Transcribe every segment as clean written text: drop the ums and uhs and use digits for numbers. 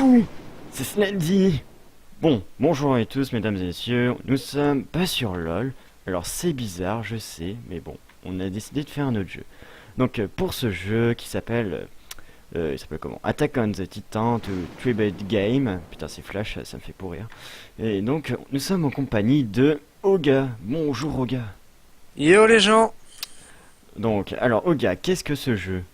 Coucou, c'est Slendy. Bon, bonjour à tous mesdames et messieurs, nous sommes pas sur LoL, alors c'est bizarre je sais, mais bon, on a décidé de faire un autre jeu. Donc pour ce jeu qui s'appelle, il s'appelle comment? Attack on the Titan to Tribute Game, putain c'est Flash, ça me fait pourrir. Et donc nous sommes en compagnie de Oga, bonjour Oga. Yo les gens! Donc, alors Oga, qu'est-ce que ce jeu?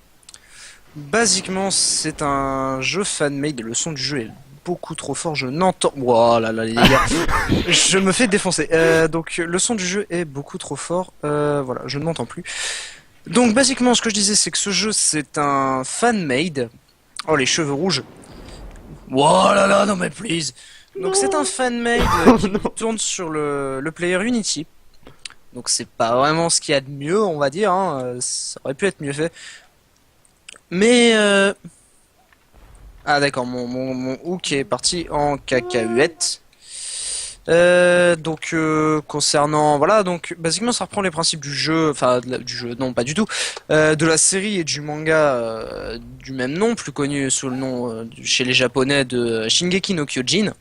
Basiquement, c'est un jeu fan-made. Le son du jeu est beaucoup trop fort. Je n'entends. Oh là là, les gars. Je me fais défoncer. Donc, le son du jeu est beaucoup trop fort. Voilà, je ne m'entends plus. Donc, basiquement, ce que je disais, c'est que ce jeu, c'est un fan-made. Oh, les cheveux rouges. Oh là là, non mais please. Donc, c'est un fan-made Oh qui non. tourne sur le player Unity. Donc, c'est pas vraiment ce qu'il y a de mieux, on va dire. Hein. Ça aurait pu être mieux fait. Mais ah d'accord, mon hook est parti en cacahuète. Concernant voilà, donc basiquement ça reprend les principes du jeu, enfin du jeu, non pas du tout, de la série et du manga du même nom, plus connu sous le nom chez les Japonais de Shingeki no Kyojin.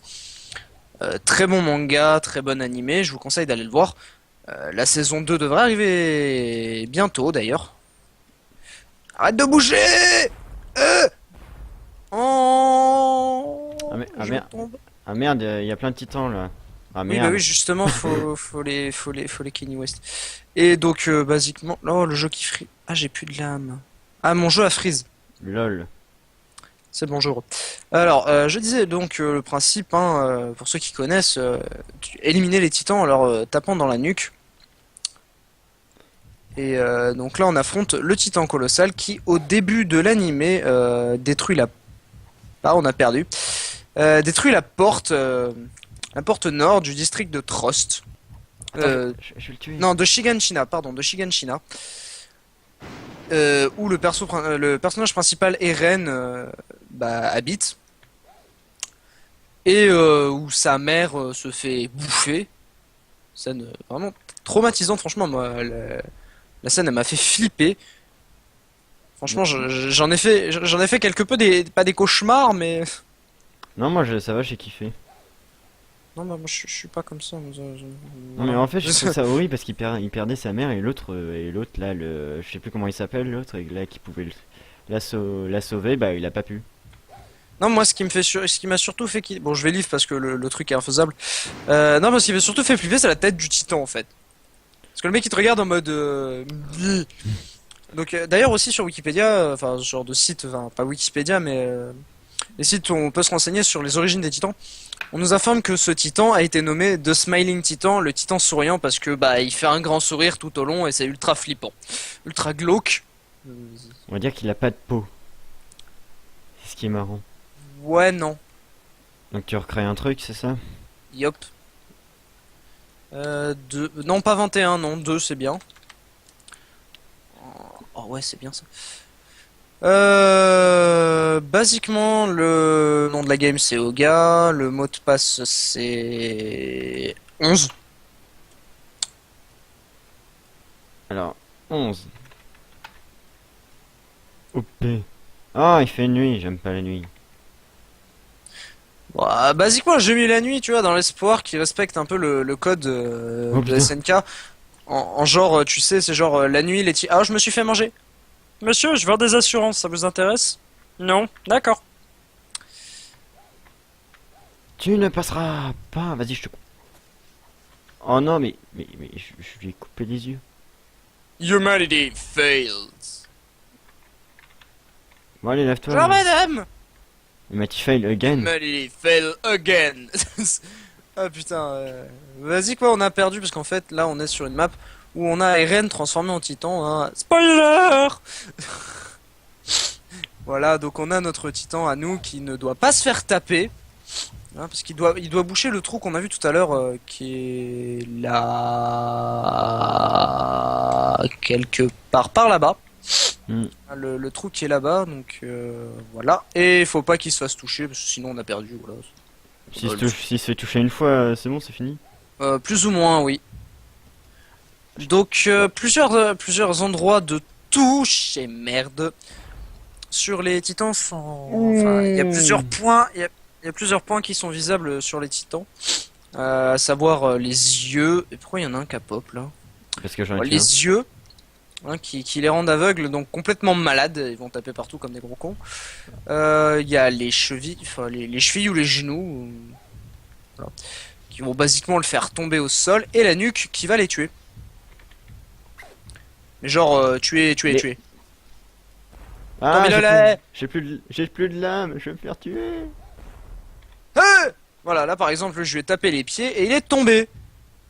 Très bon manga, très bon animé, je vous conseille d'aller le voir. La saison 2 devrait arriver bientôt d'ailleurs. Arrête de bouger! Euh Oh, Ah, je tombe. ah merde, il y a plein de titans là. Ah Oui, bah merde, oui, justement, faut les Kenny West. Et donc, basiquement, oh, le jeu qui freeze. Ah, j'ai plus de lame. Ah, mon jeu a freeze. lol. C'est bon, je re. Alors, je disais donc le principe, hein, pour ceux qui connaissent, éliminer les titans en leur tapant dans la nuque. Et donc là, on affronte le titan colossal qui, au début de l'animé, détruit la. Ah, on a perdu. Détruit la porte nord du district de Trost. Attends, Euh, je vais le tuer. non, de Shiganshina, pardon, de Shiganshina. Où le personnage principal, Eren, habite. Et où sa mère se fait bouffer. Scène vraiment traumatisante, franchement, moi, la scène, elle m'a fait flipper. Franchement, j'en ai fait quelque peu pas des cauchemars, mais Non, moi ça va, j'ai kiffé. non, bah, moi, je suis pas comme ça. Non, mais Voilà. en fait, je trouve ça horrible parce il perdait sa mère et l'autre là, je sais plus comment il s'appelle, l'autre, et là qui pouvait la sauver, bah il a pas pu. Non, moi, ce qui m'a surtout fait, bon, je vais livre parce que le truc est infaisable. Non, mais ce qui m'a surtout fait flipper, c'est la tête du titan, en fait. Parce que le mec, il te regarde en mode. Donc, d'ailleurs, aussi sur Wikipédia, enfin, ce genre de site, enfin, pas Wikipédia, mais les sites où on peut se renseigner sur les origines des titans. On nous informe que ce titan a été nommé The Smiling Titan, le titan souriant, parce que bah il fait un grand sourire tout au long et c'est ultra flippant, ultra glauque. Euh, On va dire qu'il a pas de peau. C'est ce qui est marrant. Ouais, non, Donc tu recrées un truc, c'est ça? yop. Non, pas 21, non, 2 c'est bien. Oh ouais, c'est bien ça. Basiquement, le nom de la game c'est Oga, le mot de passe c'est 11. Alors, 11. OP. Ah, il fait nuit, j'aime pas la nuit. Bah, basiquement, j'ai mis la nuit, tu vois, dans l'espoir qu'ils respectent un peu le code Oh de putain. SNK. En genre, tu sais, c'est genre la nuit, Ah, je me suis fait manger. Monsieur, je vends des assurances, ça vous intéresse? Non, d'accord. Tu ne passeras pas. Vas-y, je te coupe. Oh non, mais je lui ai coupé les yeux. Humanity fails. Bon, allez, lève-toi. Bonjour madame! Il m'a dit fail again. Humanity fail again. Ah putain, vas-y quoi, on a perdu parce qu'en fait, là, on est sur une map où on a Eren transformé en titan. Hein. Spoiler! Voilà, donc on a notre titan à nous qui ne doit pas se faire taper. Hein, parce qu'il doit boucher le trou qu'on a vu tout à l'heure qui est là quelque part par là-bas. Hmm. Le trou qui est là-bas, donc voilà. Et il faut pas qu'il se fasse toucher parce que sinon on a perdu. Voilà. S'il se fait toucher une fois, c'est bon, c'est fini. Plus ou moins, oui. Donc plusieurs endroits de touche et merde sur les titans sont... Enfin, il y a plusieurs points, il y a plusieurs points qui sont visibles sur les titans. À savoir les yeux. Et pourquoi il y en a un qui a pop là? Parce que j'en ai tué un. Les yeux, hein, qui les rendent aveugles, donc complètement malades. Ils vont taper partout comme des gros cons. Il y a les chevilles, enfin les chevilles ou les genoux, voilà, qui vont basiquement le faire tomber au sol, et la nuque qui va les tuer. Mais genre tuer, tuer, Mais- tuer. Ah, Tombez le j'ai lait. j'ai plus de lame, je vais me faire tuer. Voilà, là par exemple, je lui ai tapé les pieds et il est tombé.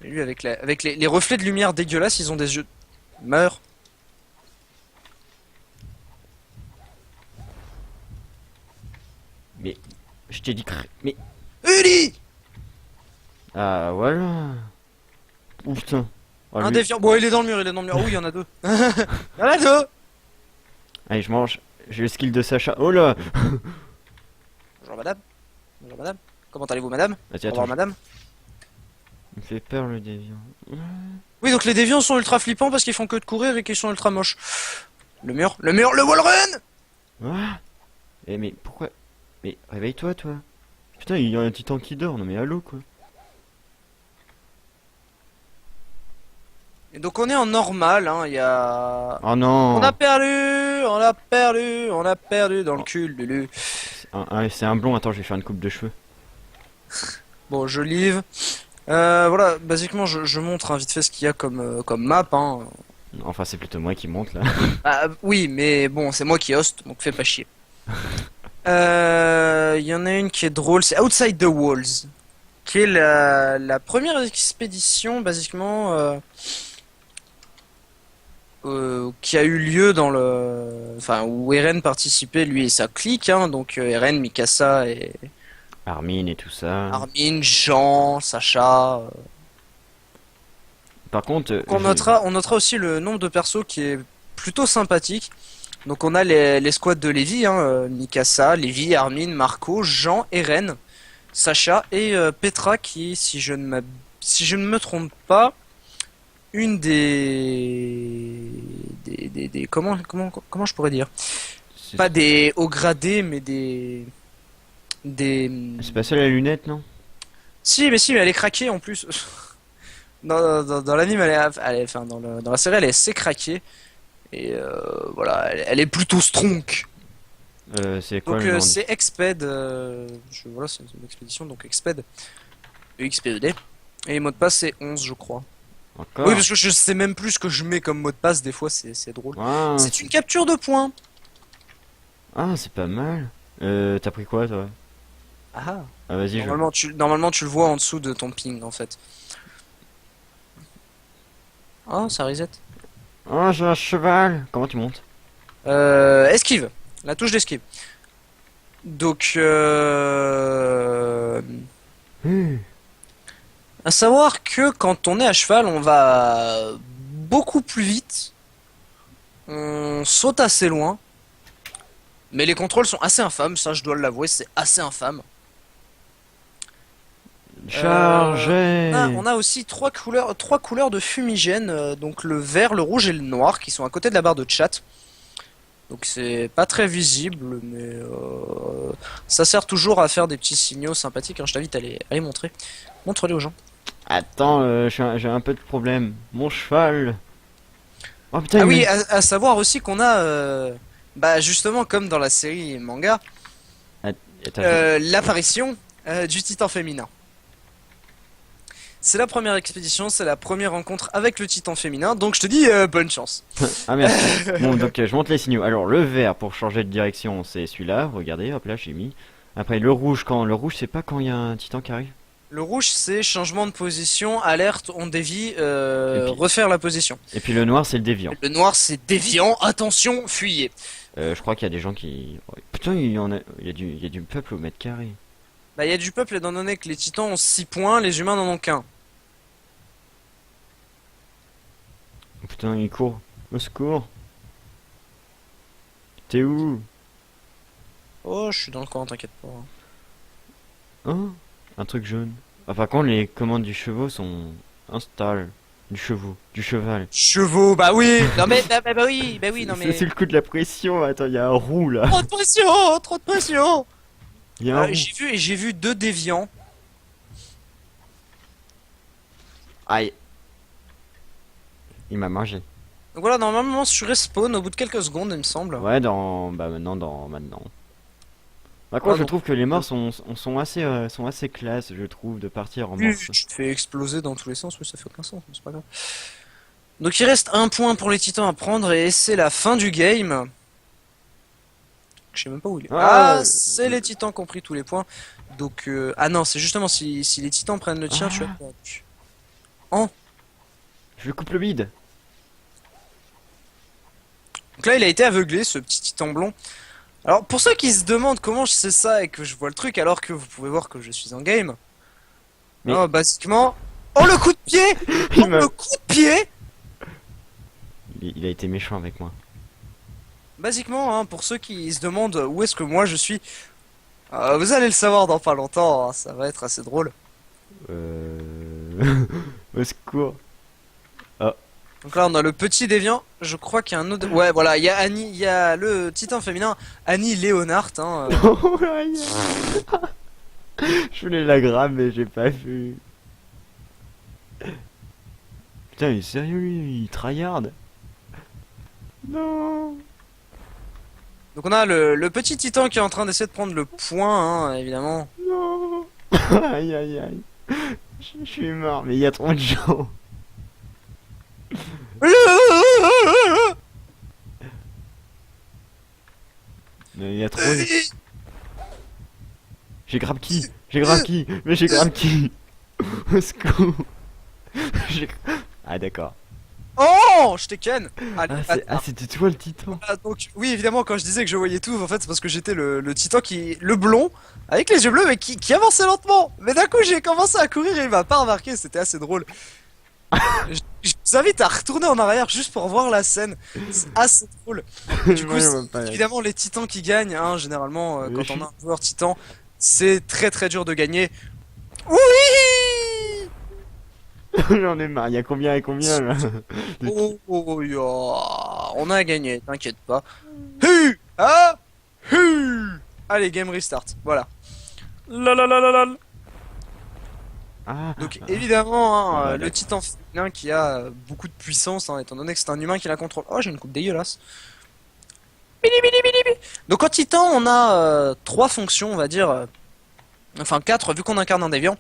Et lui, avec les reflets de lumière dégueulasses, ils ont des yeux. Meurs. Mais, je t'ai dit mais... Uli. Ah, voilà. Oh, putain. Oh, Un lui. déviant. Bon, il est dans le mur, il est dans le mur. Oh, il y en a deux. Il y en a deux. Allez, je mange. J'ai le skill de Sacha. Oh là. Bonjour madame. Bonjour madame. Comment allez-vous madame? Vas-y, Au attends. revoir madame. Il me fait peur le déviant. Oui, donc les déviants sont ultra flippants parce qu'ils font que de courir et qu'ils sont ultra moches. Le mur, le wallrun. Ah. Eh, mais pourquoi... Mais réveille-toi, toi. Putain, il y a un titan qui dort. Non, mais allô, quoi. Et donc on est en normal, hein, il y a... Oh non. On a perdu, on a perdu, on a perdu dans le cul, Lulu. C'est un blond. Attends, je vais faire une coupe de cheveux. Bon, je livre. Voilà, basiquement, je montre vite fait ce qu'il y a comme map. Hein. Enfin, c'est plutôt moi qui monte, là. Ah, oui, mais bon, c'est moi qui host, donc fais pas chier. Il y en a une qui est drôle, c'est Outside the Walls, qui est la première expédition, basiquement, qui a eu lieu dans le... Enfin, où Eren participait, lui et sa clique, hein, donc Eren, Mikasa et Armin et tout ça. Armin, Jean, Sacha... Par contre, On notera aussi le nombre de persos qui est plutôt sympathique. Donc on a les squads de Levi, hein, Mikasa, Levi, Armin, Marco, Jean, Eren, Sacha et Petra qui, si je ne me trompe pas, une comment je pourrais dire? Pas des hauts gradés, mais des... c'est pas ça la lunette, non? Si, mais elle est craquée en plus. Dans l'anime, enfin, dans la série, elle est assez craquée. Et voilà, elle est plutôt strong. C'est quoi Donc le nom c'est Exped. Voilà, c'est une expédition, donc Exped. EXPED. Et le mot de passe, c'est 11, je crois. Encore? Oui, parce que je sais même plus ce que je mets comme mot de passe, des fois, c'est drôle. Ah, C'est une capture de points. ah, c'est pas mal. T'as pris quoi, toi? Ah, Ah, vas-y, normalement, tu le vois en dessous de ton ping, en fait. Oh, ça reset. Oh, j'ai un cheval. Comment tu montes? Esquive. La touche d'esquive. Donc, à savoir que quand on est à cheval, on va beaucoup plus vite. On saute assez loin. Mais les contrôles sont assez infâmes, ça je dois l'avouer, c'est assez infâme. Chargé. On a aussi trois couleurs de fumigène, donc le vert, le rouge et le noir, qui sont à côté de la barre de chat. Donc c'est pas très visible, mais ça sert toujours à faire des petits signaux sympathiques. Hein. Je t'invite à les montrer. Montre-les aux gens. Attends, j'ai un peu de problème. Mon cheval. Oh putain, Ah il oui, met- à savoir aussi qu'on a, bah justement comme dans la série manga, Attends, l'apparition du titan féminin. C'est la première expédition, c'est la première rencontre avec le titan féminin, donc je te dis bonne chance. ah merci. Bon, donc je monte les signaux. Alors, le vert pour changer de direction, c'est celui-là. Regardez, hop là, j'ai mis. Après, le rouge, le rouge, c'est pas quand il y a un titan qui arrive? Le rouge c'est changement de position, alerte, on dévie, Et puis- refaire la position. Et puis le noir, c'est le déviant. Le noir c'est déviant, attention, fuyez. Je crois qu'il y a des gens qui... Oh, putain, il y a du peuple au mètre carré. Bah il y a du peuple étant donné que les titans ont 6 points, les humains n'en ont qu'un. Oh, putain, il court. Au secours. T'es où? Oh, je suis dans le coin, t'inquiète pas. Hein? Un truc jaune. Ah, par contre, les commandes du chevaux sont installées. Du cheval. Chevaux, bah oui. Non mais bah oui, non C'est mais le coup de la pression. Attends, il y a un roux là. trop de pression, trop de pression. Il y a un roux. J'ai vu deux déviants. Aïe. Il m'a mangé. Donc voilà, normalement je respawn au bout de quelques secondes, il me semble. Ouais, bah maintenant. Par contre, Ah, je donc, trouve que les morts sont assez classe, je trouve, de partir en oui, morceaux. tu te fais exploser dans tous les sens, oui, ça fait aucun sens, mais c'est pas grave. Donc il reste un point pour les titans à prendre et c'est la fin du game. Je sais même pas où il est. Ah, Ah, c'est les titans qui ont pris tous les points. Donc, ah non, c'est justement si les titans prennent le tien, tu as Ah. perdu. Oh, Je lui coupe le bide. donc là il a été aveuglé, ce petit titan blond. Alors pour ceux qui se demandent comment je sais ça et que je vois le truc alors que vous pouvez voir que je suis en game. Mais- Oh, basiquement. Oh le coup de pied. Il Oh m'a- le coup de pied. il a été méchant avec moi. Basiquement, hein, pour ceux qui se demandent où est-ce que moi je suis, vous allez le savoir dans pas longtemps, hein, ça va être assez drôle. Au secours. Donc là on a le petit déviant, je crois qu'il y a un autre... Ouais voilà, il y a Annie, il y a le titan féminin, Annie Léonard. Hein, Oh, aïe. Je voulais la grave, mais j'ai pas vu. Putain, il est sérieux lui, il tryhard. Non. Donc on a le petit titan qui est en train d'essayer de prendre le point, hein, évidemment. Non. Aïe aïe aïe. Je suis mort, mais il y a trop de gens. Il y a trop de... J'ai grab qui? J'ai grab qui? Mais j'ai grab qui? Au secours. J'ai- Ah d'accord. Oh, je t'ai ken. Allez, C'était toi le titan. donc oui évidemment quand je disais que je voyais tout, en fait c'est parce que j'étais le titan le blond avec les yeux bleus mais qui avançait lentement. Mais d'un coup j'ai commencé à courir et il m'a pas remarqué, c'était assez drôle. Je vous invite à retourner en arrière juste pour voir la scène, c'est assez drôle. Du coup Moi, je c'est vois pas. évidemment les titans qui gagnent, hein, généralement Mais quand je on suis- a un joueur titan c'est très très dur de gagner. Oui. J'en ai marre. Il y a combien et combien là? On a gagné, t'inquiète pas. Hu ah hu Allez, game restart, voilà. La la la la la. Ah. Donc évidemment, hein, Ouais, le d'accord. titan féminin qui a beaucoup de puissance, hein, étant donné que c'est un humain qui la contrôle. Oh, j'ai une coupe dégueulasse. Bili, bili, bili, bili. Donc en titan, on a trois fonctions, on va dire. Enfin quatre, vu qu'on incarne un déviant.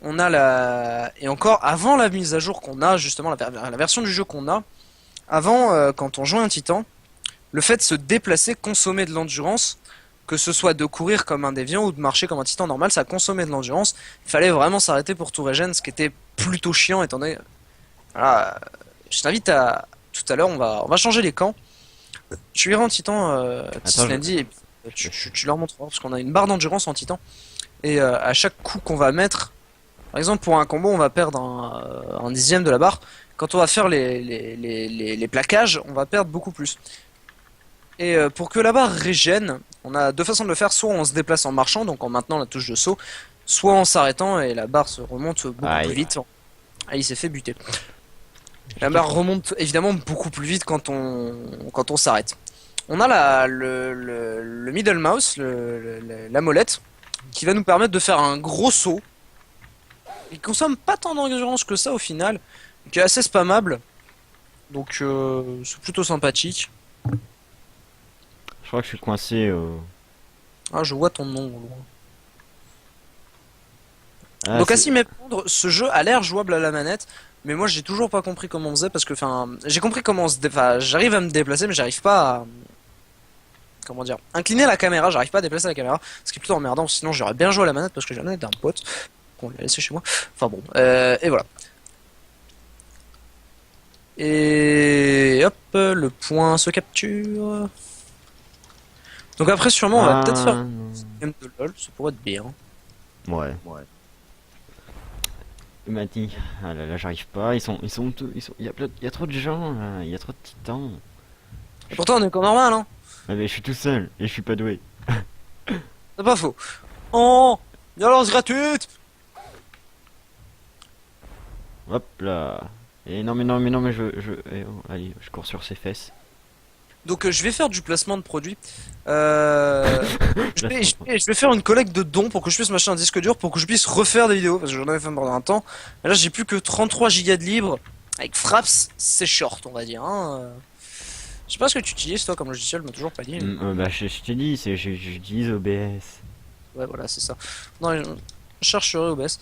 On a la... Et encore, avant la mise à jour qu'on a, justement, la version du jeu qu'on a, avant, quand on jouait un titan, le fait de se déplacer consommait de l'endurance, que ce soit de courir comme un déviant ou de marcher comme un titan normal, ça consommait de l'endurance. Il fallait vraiment s'arrêter pour tout régène, ce qui était plutôt chiant, étant donné... Voilà, je t'invite à... Tout à l'heure, on va changer les camps. Tu iras en titan, Tislandy, et tu leur montreras, parce qu'on a une barre d'endurance en titan. Et à chaque coup qu'on va mettre, par exemple pour un combo, on va perdre un dixième de la barre. Quand on va faire les plaquages, on va perdre beaucoup plus. Et pour que la barre régène, on a deux façons de le faire. Soit on se déplace en marchant, donc en maintenant la touche de saut, soit en s'arrêtant et la barre se remonte beaucoup Aïe. plus vite. Ah, il s'est fait buter. La barre remonte évidemment beaucoup plus vite quand on s'arrête. On a le middle mouse, la molette, qui va nous permettre de faire un gros saut. Il consomme pas tant d'endurance que ça au final, qui est assez spammable. Donc c'est plutôt sympathique. Je crois que je suis coincé. Ah, je vois ton nom au loin. Ah, Donc à c'est- s'y méprendre, ce jeu a l'air jouable à la manette, mais moi j'ai toujours pas compris comment on faisait parce que enfin j'ai compris comment enfin, j'arrive à me déplacer mais j'arrive pas à comment dire incliner la caméra, j'arrive pas à déplacer la caméra, ce qui est plutôt emmerdant, sinon j'aurais bien joué à la manette parce que j'en ai d'un pote qu'on l'a laissé chez moi. Enfin bon, et voilà. Et hop, le point se capture. Donc après sûrement on va peut-être faire non. une game de LOL, ça pourrait être bien. Ouais. Il m'a dit, ah là là, j'arrive pas. Il y a trop de gens là. Il y a trop de titans. Et pourtant on est encore normal hein. Ah, mais je suis tout seul et je suis pas doué. C'est pas faux. Oh, violence gratuite. Hop là. Et non, mais non, mais non, mais allez, je cours sur ses fesses. Donc je vais faire du placement de produits. Je vais faire une collecte de dons pour que je puisse m'acheter un disque dur pour que je puisse refaire des vidéos parce que j'en avais fait pendant un temps. Et là j'ai plus que 33 gigas de libre. Avec Fraps, c'est short on va dire. Hein. Je sais pas ce que tu utilises toi comme logiciel, mais toujours pas dit. Bah, je t'ai dit, j'utilise OBS. Ouais voilà c'est ça. Non, je chercherai OBS.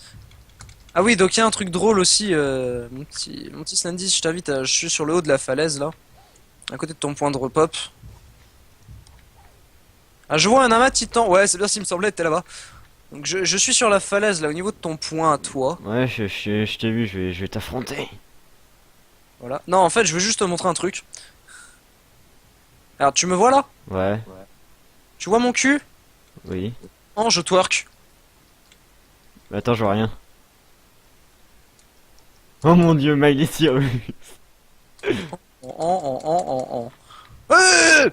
Ah oui donc il y a un truc drôle aussi. Mon petit Slendy, je t'invite je suis sur le haut de la falaise là. À côté de ton point de repop. Ah, je vois un amas de titan. Ouais, c'est bien ce qu'il me semblait, t'es là-bas. Donc je suis sur la falaise là, au niveau de ton point à toi. Ouais, je t'ai vu, je vais t'affronter. Voilà. Non, en fait, je veux juste te montrer un truc. Alors, tu me vois là? Ouais, Tu vois mon cul? oui. Oh, je twerk. Attends, je vois rien. Oh mon dieu, Miley Cyrus. En. Ouais.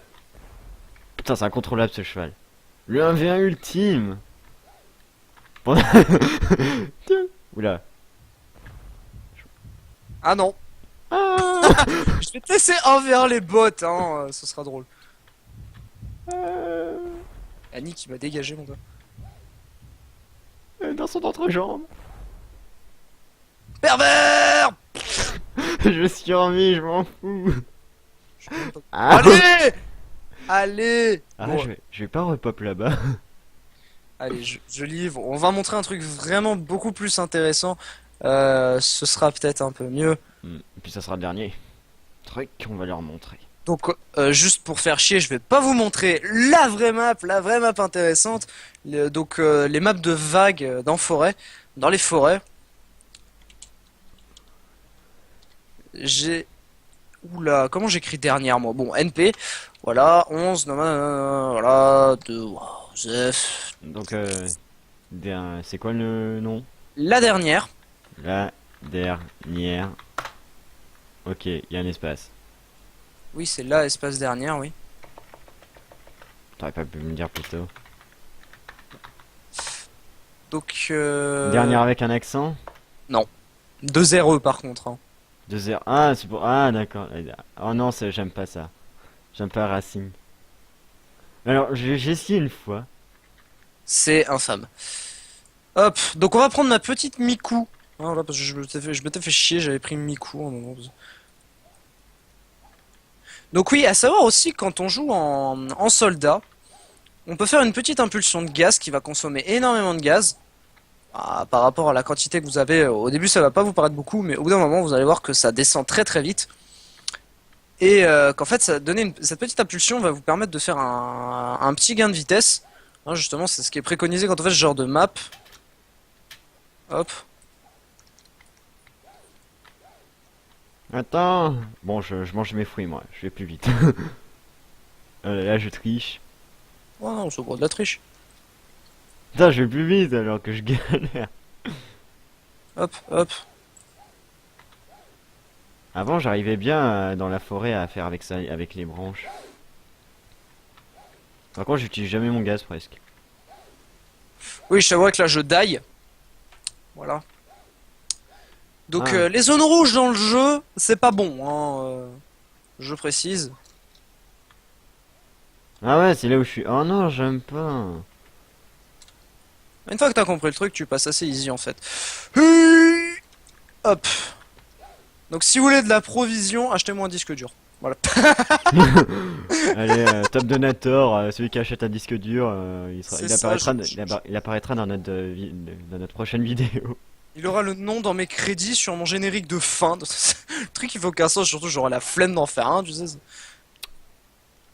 Putain, c'est incontrôlable ce cheval. Le 1v1 ultime. Bon. Oula. Ah non. Ah, Je vais te laisser envers les bottes, hein. Ce sera drôle. Annie qui m'a dégagé, mon gars. dans son entrejambe. Pervers. Je suis en vie, je m'en fous. Je sais même pas- Ah, Allez. Allez. ah, Bon, je vais pas repop là-bas. allez, je livre. On va montrer un truc vraiment beaucoup plus intéressant. Ce sera peut-être un peu mieux. Et puis ça sera le dernier truc qu'on va leur montrer. Donc, juste pour faire chier, je vais pas vous montrer la vraie map intéressante. Donc, les maps de vagues dans les forêts. J'ai... Oula, comment j'écris dernière, moi? Bon, NP, voilà, 11, voilà, 2, wow, Zef. Donc, c'est quoi le nom? La dernière, La dernière. Ok, il y a un espace. oui, c'est là, espace dernière, oui. T'aurais pas pu me dire plus tôt. Donc, Dernière avec un accent? non. 2 RE par contre, hein. 2 heures. Ah, c'est pour. Ah, d'accord. Oh non, j'aime pas ça. J'aime pas Racing. Alors, j'ai essayé une fois. C'est infâme. Hop, donc on va prendre ma petite Miku. Hein, voilà, parce que je m'étais fait chier, j'avais pris Miku à un moment. Donc oui, à savoir aussi, quand on joue en soldat, on peut faire une petite impulsion de gaz qui va consommer énormément de gaz. Ah, par rapport à la quantité que vous avez, au début ça va pas vous paraître beaucoup, mais au bout d'un moment vous allez voir que ça descend très très vite. Et qu'en fait cette petite impulsion va vous permettre de faire un petit gain de vitesse. Hein, justement, c'est ce qui est préconisé quand on fait ce genre de map. Hop. Attends. Bon, je mange mes fruits, moi. Je vais plus vite. Là, je triche. Oh non, c'est gros de la triche. Putain, je vais plus vite alors que je galère. Hop, hop. Avant, j'arrivais bien dans la forêt à faire avec ça, avec les branches. Par contre, j'utilise jamais mon gaz presque. Oui, je t'avoue que là je die. Voilà. Donc Ah. les zones rouges dans le jeu, c'est pas bon, hein, je précise. Ah ouais, c'est là où je suis. Oh non, j'aime pas. Une fois que t'as compris le truc, tu passes assez easy en fait. Hui. Hop. Donc si vous voulez de la provision, achetez-moi un disque dur. Voilà. Allez, top donator, celui qui achète un disque dur, C'est il ça, apparaîtra, je- il apparaîtra dans dans notre prochaine vidéo. Il aura le nom dans mes crédits sur mon générique de fin. Le truc il faut aucun sens, surtout j'aurai la flemme d'en faire un, tu sais.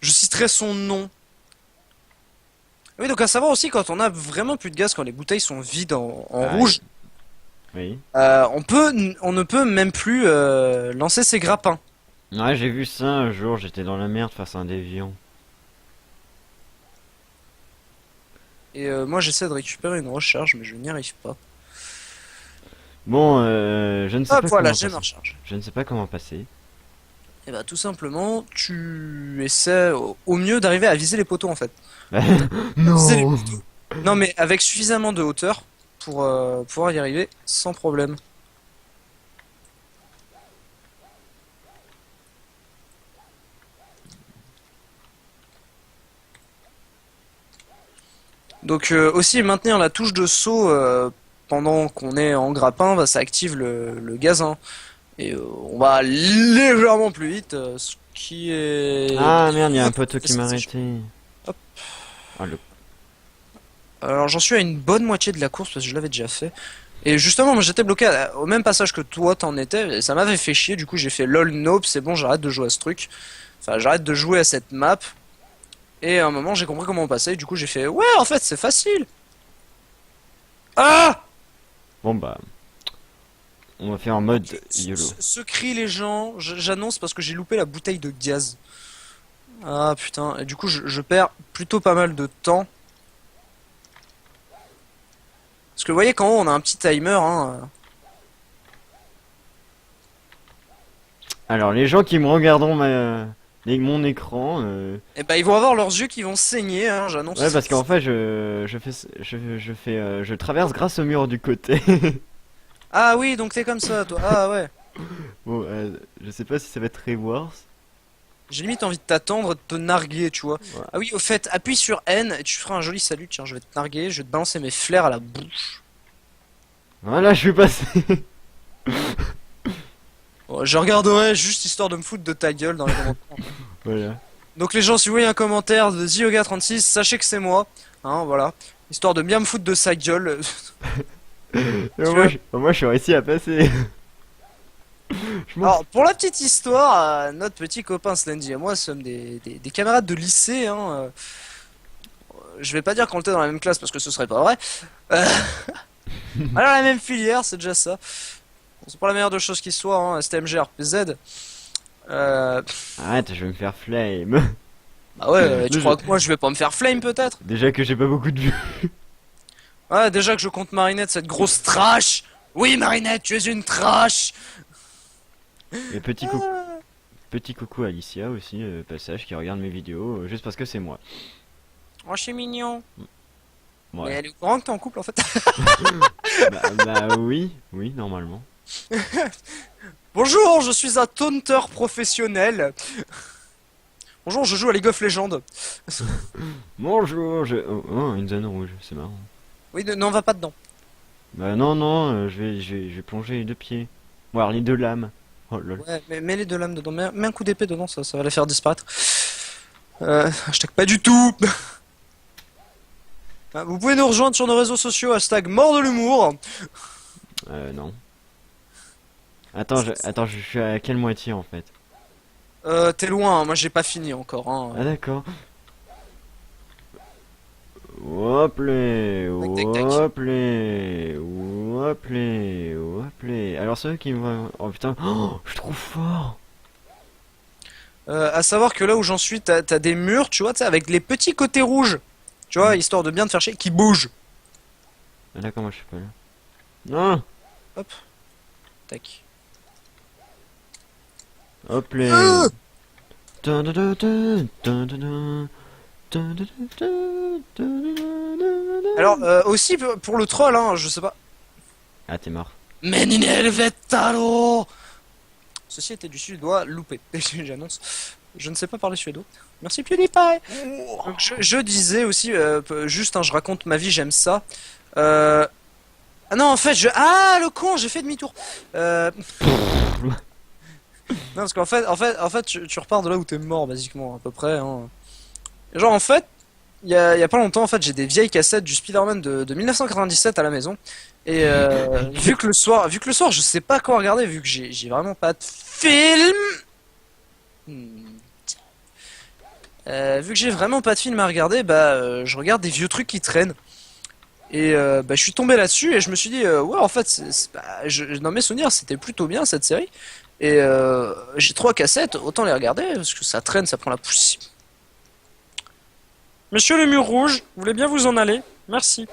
Je citerai son nom. Oui, donc à savoir aussi, quand on a vraiment plus de gaz, quand les bouteilles sont vides en Ah, rouge, oui. on ne peut même plus lancer ses grappins. Ouais, j'ai vu ça un jour, j'étais dans la merde face à un déviant. Et moi j'essaie de récupérer une recharge, mais je n'y arrive pas. Bon, je ne sais Hop, pas voilà, comment j'ai ma passer. recharge. Je ne sais pas comment passer. Et bah tout simplement, tu essaies au mieux d'arriver à viser les poteaux en fait. Viser les Non. poteaux. Non mais avec suffisamment de hauteur pour pouvoir y arriver sans problème. Donc aussi maintenir la touche de saut pendant qu'on est en grappin, bah, ça active le gaz, hein. Et on va légèrement plus vite, ce qui est... Ah merde, il y a un poteau qui m'a arrêté. Hop. Ah, Alors j'en suis à une bonne moitié de la course parce que je l'avais déjà fait. Et justement, moi j'étais bloqué au même passage que toi t'en étais, et ça m'avait fait chier, du coup j'ai fait lol nope, c'est bon, j'arrête de jouer à ce truc. Enfin, j'arrête de jouer à cette map. Et à un moment j'ai compris comment on passait, et du coup j'ai fait ouais, en fait c'est facile. Ah! Bon bah, on va faire en mode YOLO. Ce cri les gens, j'annonce parce que j'ai loupé la bouteille de gaz. Ah putain, et du coup je perds plutôt pas mal de temps. Parce que vous voyez qu'en haut on a un petit timer, hein. Alors, les gens qui me regarderont mon écran, Et bah ils vont avoir leurs yeux qui vont saigner, hein, j'annonce. ouais, parce qu'en fait, je traverse grâce au mur du côté. Ah oui, donc t'es comme ça toi. Ah ouais. Bon, je sais pas si ça va être reworse. J'ai limite envie de t'attendre, de te narguer, tu vois. Ouais. Ah oui, au fait, appuie sur N et tu feras un joli salut. Tiens, je vais te narguer, je vais te balancer mes flares à la bouche. Voilà, je suis passé. Bon, je regarderai juste histoire de me foutre de ta gueule dans les commentaires. Voilà. Donc les gens, si vous voyez un commentaire de Zyoga36, sachez que c'est moi. Hein, voilà. Histoire de bien me foutre de sa gueule. Moi, je suis réussi à passer. Je m'en Alors, pour la petite histoire, notre petit copain Slendy et moi sommes des camarades de lycée. Hein, je vais pas dire qu'on était dans la même classe parce que ce serait pas vrai. Euh, alors, la même filière, c'est déjà ça. Bon, c'est pas la meilleure de choses qui soit, hein, STMG RPZ. Arrête, je vais me faire flame. Bah ouais, tu Je- crois que moi je vais pas me faire flame peut-être? Déjà que j'ai pas beaucoup de vues. Ouais, déjà que je compte Marinette, cette grosse trash! Oui, Marinette, tu es une trash! Et petit coucou à Alicia aussi, passage, qui regarde mes vidéos, juste parce que c'est moi. Oh, je suis mignon. Mais Ouais. elle est au courant que t'es en couple en fait. Bah oui, oui, normalement. Bonjour, je suis un taunter professionnel. Bonjour, je joue à League of Legends. Bonjour, oh, une zone rouge, c'est marrant. Oui, non, va pas dedans. Bah non, non, je vais plonger les deux pieds. Bon, alors les deux lames. Oh lol. Ouais, mais mets les deux lames dedans. Mets un coup d'épée dedans, ça va les faire disparaître. Hashtag pas du tout. Vous pouvez nous rejoindre sur nos réseaux sociaux, hashtag mort de l'humour. Non. Attends, je suis à quelle moitié en fait? T'es loin, hein, moi j'ai pas fini encore. Hein. Ah d'accord. Hop les, Tac, tac, tac. hop les, hop les, hop les. Alors ceux qui me voient... Oh putain, oh, je suis trop fort. À savoir que là où j'en suis, t'as des murs, tu vois, avec les petits côtés rouges. Tu vois, histoire de bien te faire chier, qui bougent. Ah d'accord, moi je suis pas là. Non, Hop. Tac. hop les. Dun, dun, dun, dun, dun, dun, dun. Dun, dun, dun, dun, dun, dun, dun. Alors, aussi pour le troll, hein, je sais pas. Ah t'es mort. Meninel Vettalo. Ceci était du suédois loupé. J'annonce. Je ne sais pas parler suédois. Merci PewDiePie. Donc, je disais aussi, juste, hein, je raconte ma vie, j'aime ça. Ah non, en fait, ah le con, j'ai fait demi-tour. Non, parce qu'en fait, tu repars de là où t'es mort, basiquement, à peu près. Hein. Genre, en fait, il y a pas longtemps, en fait, j'ai des vieilles cassettes du Spider-Man de 1997 à la maison. Et vu que le soir, je sais pas quoi regarder, vu que j'ai vraiment pas de film. Vu que j'ai vraiment pas de film à regarder, bah, je regarde des vieux trucs qui traînent. Et bah, je suis tombé là-dessus et je me suis dit, ouais, en fait, dans mes souvenirs, c'était plutôt bien cette série. Et j'ai 3 cassettes, autant les regarder parce que ça traîne, ça prend la poussière. Monsieur le mur rouge, vous voulez bien vous en aller? Merci.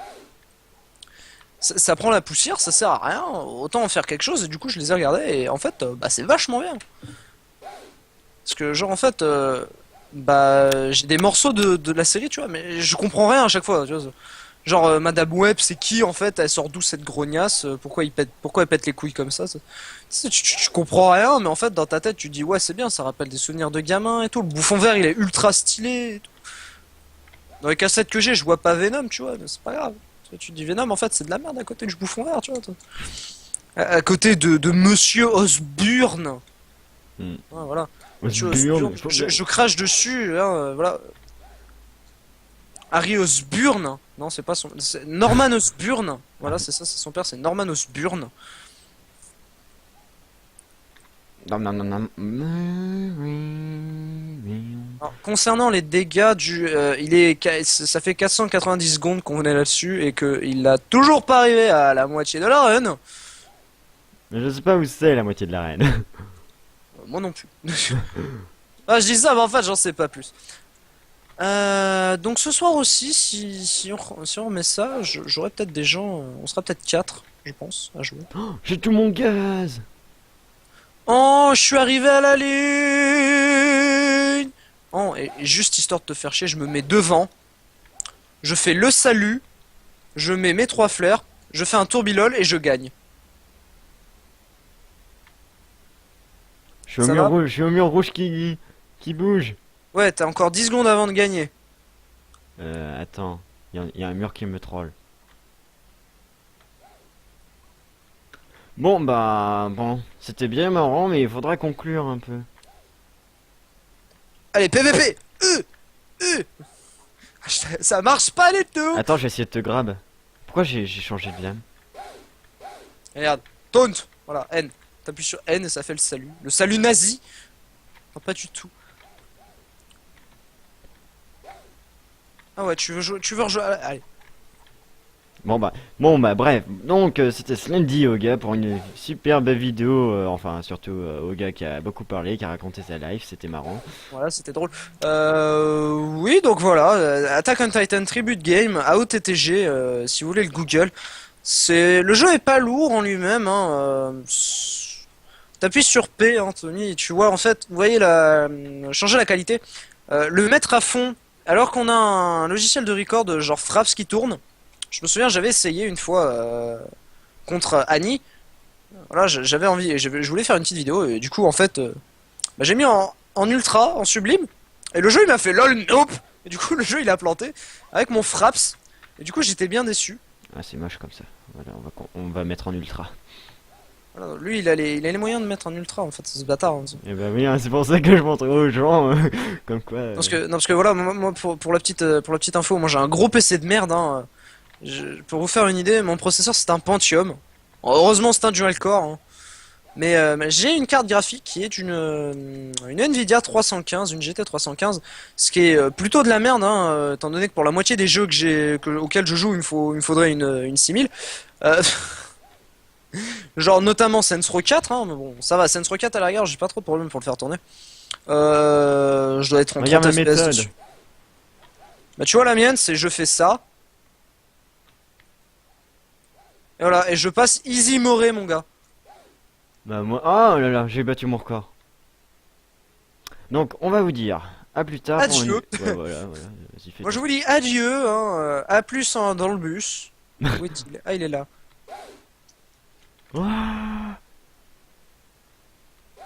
Ça prend la poussière, ça sert à rien, autant en faire quelque chose. Et du coup, je les ai regardés et en fait, bah, c'est vachement bien. Parce que, genre, en fait, bah, j'ai des morceaux de la série, tu vois, mais je comprends rien à chaque fois, tu vois. Genre, Madame Web, c'est qui en fait? Elle sort d'où cette grognasse? Pourquoi elle pète les couilles comme ça? Tu comprends rien, mais en fait, dans ta tête, tu dis, ouais, c'est bien, ça rappelle des souvenirs de gamin et tout. Le bouffon vert, il est ultra stylé et tout. Dans les cassettes que j'ai, je vois pas Venom, tu vois, mais c'est pas grave. Tu te dis Venom, en fait, c'est de la merde à côté du bouffon vert, tu vois. Toi. À côté de Monsieur Osborne. Hmm. Ouais, voilà. Monsieur Osborne, Osborne, je crache dessus, hein, voilà. Harry Osborne. Non, c'est pas son. C'est Norman Osborne. Voilà, c'est ça, c'est son père, c'est Norman Osborne. Non, non, non, non. Alors, concernant les dégâts du, ça fait 490 secondes qu'on est là-dessus et qu'il a toujours pas arrivé à la moitié de la run. Mais je sais pas où c'est la moitié de l'arène. Moi non plus. Ah, je dis ça, mais en fait, j'en sais pas plus. Donc ce soir aussi, si on remet ça, j'aurai peut-être des gens, on sera peut-être 4, je pense, à jouer. J'ai tout mon gaz. Oh, je suis arrivé à la ligne. Oh, et juste histoire de te faire chier, je me mets devant. Je fais le salut. Je mets mes 3 fleurs. Je fais un tourbillol et je gagne. Je suis au Ça mur va? rouge, je suis au mur rouge qui bouge. Ouais, t'as encore 10 secondes avant de gagner. Attends, y a un mur qui me troll. Bon, bah, bon, c'était bien marrant, mais il faudra conclure un peu. Allez, PVP. Ça marche pas les deux. Attends, je vais essayer de te grab. Pourquoi j'ai changé de lame? Regarde, taunt. Voilà, N. T'appuies sur N et ça fait le salut. Le salut nazi. Non, pas du tout. Ah ouais, tu veux rejouer. Allez. Bon bah bref, donc c'était Slendy Oga pour une superbe vidéo, enfin surtout Oga qui a beaucoup parlé, qui a raconté sa life, c'était marrant. Voilà, c'était drôle. Oui, donc voilà, Attack on Titan Tribute Game, AOTTG, si vous voulez le Google. Le jeu est pas lourd en lui-même. Hein, t'appuies sur P, Anthony, tu vois en fait, vous voyez changer la qualité, le mettre à fond, alors qu'on a un logiciel de record genre Fraps qui tourne. Je me souviens, j'avais essayé une fois contre Annie. Voilà, j'avais envie, je voulais faire une petite vidéo et du coup en fait. Bah, j'ai mis en ultra, en sublime, et le jeu il m'a fait lol nope, et du coup le jeu il a planté avec mon fraps, et du coup j'étais bien déçu. Ah c'est moche comme ça, voilà, on va mettre en ultra. Voilà, lui il a les moyens de mettre en ultra en fait, c'est ce bâtard. Hein. Et bah oui, hein, c'est pour ça que je montre aux gens, comme quoi... Non, parce que voilà, moi pour la petite info, moi j'ai un gros PC de merde. Hein. Pour vous faire une idée, mon processeur c'est un Pentium. Heureusement c'est un dual core. Hein. Mais j'ai une carte graphique qui est une Nvidia 315, une GT 315, ce qui est plutôt de la merde, hein, étant donné que pour la moitié des jeux auxquels je joue, il me faudrait une 6000. Euh, genre notamment Saints Row 4, hein, mais bon, ça va, Saints Row 4 à la rigueur, j'ai pas trop de problème pour le faire tourner. Je dois être en 30 Regarde ma FPS méthode. dessus. Bah tu vois la mienne, c'est je fais ça. Et voilà, et je passe easy moré mon gars. Bah moi... Oh là là, j'ai battu mon record. Donc on va vous dire, à plus tard pour Adieu. Ouais, voilà, vas-y, fais Moi je ton- vous dis adieu, hein, à plus dans le bus. Où est-il? Ah il est là. Ouah.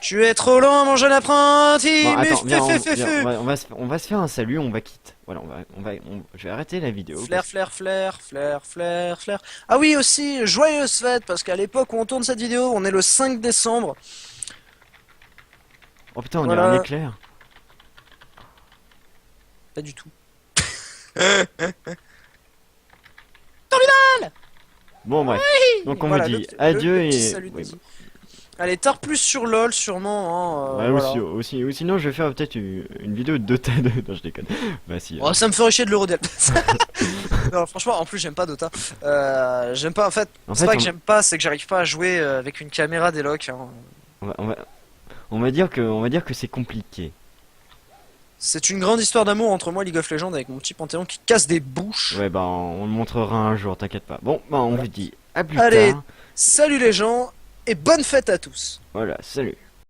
Tu es trop lent mon jeune apprenti, Bon, mais attends, viens, fais. on va se faire un salut, on va quitter. Voilà, je vais arrêter la vidéo. Flair. Ah oui aussi, joyeuse fête, parce qu'à l'époque où on tourne cette vidéo, on est le 5 décembre. Oh putain, on Voilà. dirait un éclair. Pas du tout. Bon bref, donc on Voilà, vous dit le adieu petit et... salut oui, nazi. Allez, tard plus sur LOL sûrement. Hein, ouais, voilà. ou sinon je vais faire peut-être une vidéo de Dota 2. Non, je déconne. Bah si. Oh, ça me ferait chier de l'Eurodel. Non, franchement, en plus, j'aime pas Dota. J'aime pas, en fait, En c'est fait, pas que j'aime pas, c'est que j'arrive pas à jouer avec une caméra des locks. Hein. on va, on va, on va dire que c'est compliqué. C'est une grande histoire d'amour entre moi et League of Legends avec mon petit Panthéon qui casse des bouches. Ouais, bah on le montrera un jour, t'inquiète pas. Bon, bah on vous dit à plus Allez, tard. salut les gens et bonne fête à tous. Voilà, salut.